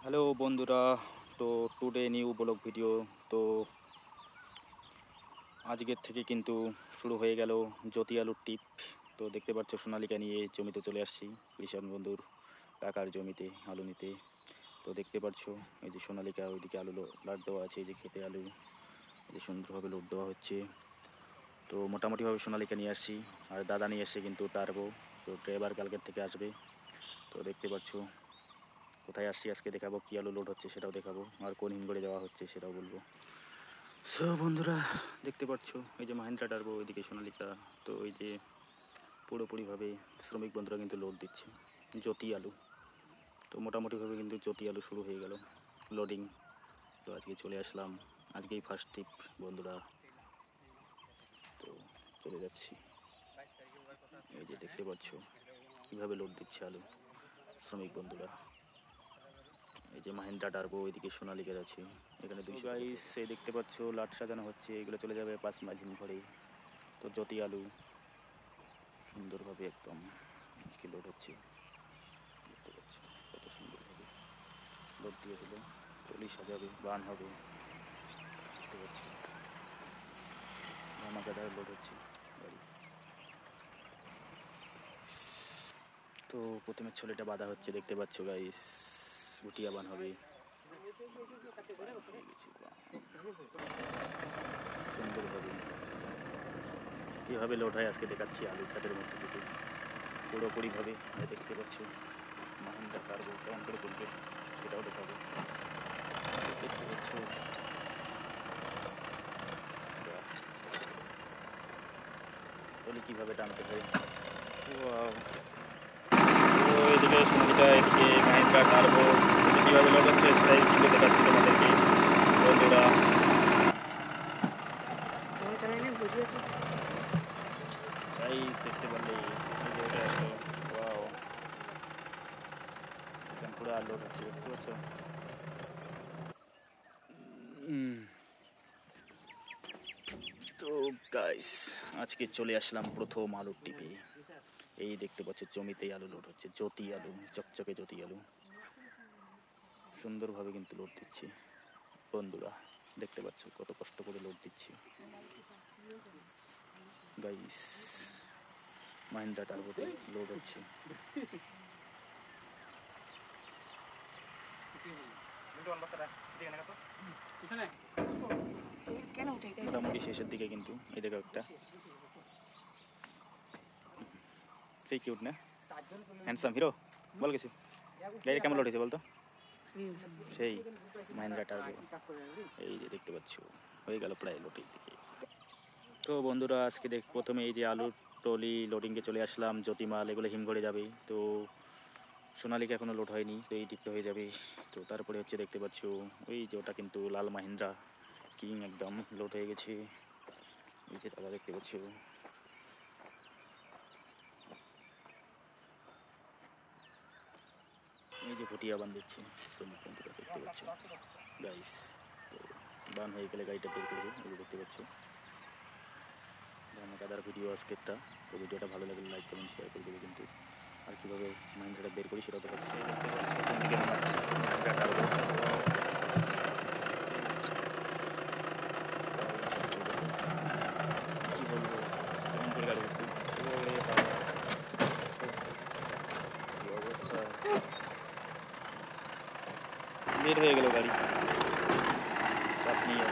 Hello বন্ধুরা, তো today new blog video. তো আজকের থেকে কিন্তু শুরু হয়ে গেল জ্যোতি আলুর টিপ। তো দেখতে পাচ্ছ সোনালিকা নিয়ে জমিতে চলে আসছি, কৃষক বন্ধুর কাকার জমিতে আলু নিতে। তো দেখতে পাচ্ছ এই যে সোনালিকা, ওইদিকে আলু লাট দেওয়া আছে, এই যে খেতে আলু, এই যে সুন্দরভাবে লোড দেওয়া হচ্ছে। তো মোটামুটিভাবে সোনালিকা নিয়ে আসছি, আর দাদা নিয়ে এসছে কিন্তু টার্বো। তো ড্রাইভার কালকের থেকে আসবে। তো দেখতে পাচ্ছ কোথায় আসছি আজকে দেখাবো, কী আলু লোড হচ্ছে সেটাও দেখাবো, আর কোন হিমঘরে যাওয়া হচ্ছে সেটাও বলবো। সো বন্ধুরা, দেখতে পাচ্ছ এই যে মাহিন্দ্রা টার্বো, ওইদিকে সোনালিকা। তো ওই যে পুরোপুরিভাবে শ্রমিক বন্ধুরা কিন্তু লোড দিচ্ছে জ্যোতি আলু। তো মোটামুটিভাবে কিন্তু জ্যোতি আলু শুরু হয়ে গেল লোডিং। তো আজকে চলে আসলাম, আজকেই ফার্স্ট ট্রিপ বন্ধুরা। তো চলে যাচ্ছি, এই যে দেখতে পাচ্ছ কীভাবে লোড দিচ্ছে আলু শ্রমিক বন্ধুরা। এই যে মাহিন্দ্রা টার্বো, ওইদিকে সোনালিকার আছে, এখানে 200 গাইস। এই দেখতে পাচ্ছ লাট সাজানো হচ্ছে, এগুলো চলে যাবে 5 মাইল হিমঘরে। তো জ্যোতি আলু সুন্দরভাবে একদম আজকে লোড হচ্ছে, দেখতে পাচ্ছ কত সুন্দরভাবে লোড দিয়ে দিল। টলি সাজাবে, বান হবে, দেখতে পাচ্ছ ধামাকাদার লোড হচ্ছে গাড়ি। তো প্রথমে ছোলেটা বাঁধা হচ্ছে, দেখতে পাচ্ছ গাইস, ভুটিয়া বান হবে সুন্দরভাবে। কীভাবে লোড হয় আজকে দেখাচ্ছি আলু খাতের মধ্যে থেকে পুরোপুরিভাবে। দেখতে পাচ্ছ মাহিন্দ্রা টার্বো কেমন করে চলবে সেটাও দেখাবো। দেখতে পাচ্ছ টলি কীভাবে টানতে হয়। তো এদিকে সোনালিকা, এদিকে মাহিন্দ্রা টার্বো, কীভাবে লোড হচ্ছে সেটাই কিন্তু দেখাচ্ছি তোমাদেরকে বন্ধুরা। গাইস দেখতে পারলে এই যে ওটা আসলো, ওয়াও, এখানে পুরো লোড হচ্ছে, দেখতে পাচ্ছ। তো গাইস আজকে চলে আসলাম প্রথম আলুর টিপে। এই দেখতে পাচ্ছ জমিতেই আলু লোড হচ্ছে, জ্যোতি আলু, চকচকে জ্যোতি আলু সুন্দরভাবে কিন্তু লোড দিচ্ছে বন্ধুরা। দেখতে পাচ্ছ কত কষ্ট করে লোড দিচ্ছি গাইস। মাহিন্দ্রা টার্বোতে লোড হচ্ছে। মোটামুটি শেষের দিকে কিন্তু এই দেখো একটা সেই কিউট না, হ্যান্ডসাম হিরো বল গেছি। গাড়ি কেমন লোড হয়েছে বলতো, সেই মাহিন্দ্রা টার্বো। এই যে দেখতে পাচ্ছ হয়ে গেল প্রায় লোডের দিকে। তো বন্ধুরা আজকে প্রথমে এই যে আলুর ট্রলি লোডিংয়ে চলে আসলাম, জ্যোতিমাল এগুলো হিমঘরে যাবে। তো সোনালিকা এখনও লোড হয়নি, তো এই টিপটা হয়ে যাবে। তো তারপরে হচ্ছে দেখতে পাচ্ছ ওই যে ওটা কিন্তু লাল মাহিন্দ্রা কিং একদম লোড হয়ে গেছে। এই যে দাদা দেখতে পাচ্ছ, এই যে ভুটিয়া বান দিচ্ছে শ্রমিক বন্ধুরা, দেখতে পাচ্ছ গাইস। তো বান হয়ে গেলে গাড়িটা বের করবে, এই যে দেখতে পাচ্ছ ধামাকাদার ভিডিও আজকেরটা। তো ভিডিওটা ভালো লাগলে লাইক কমেন্ট শেয়ার করে দেবে কিন্তু। আর কীভাবে মাহিন্দ্রাটা বের করি সেটাও দেখাচ্ছি, দেখতে পাচ্ছ মাহিন্দ্রা টার্বো। কী বলবো, কেমন করে গাড়ি কী অবস্থা, বের হয়ে গেল গাড়ি চাপ নিয়ে।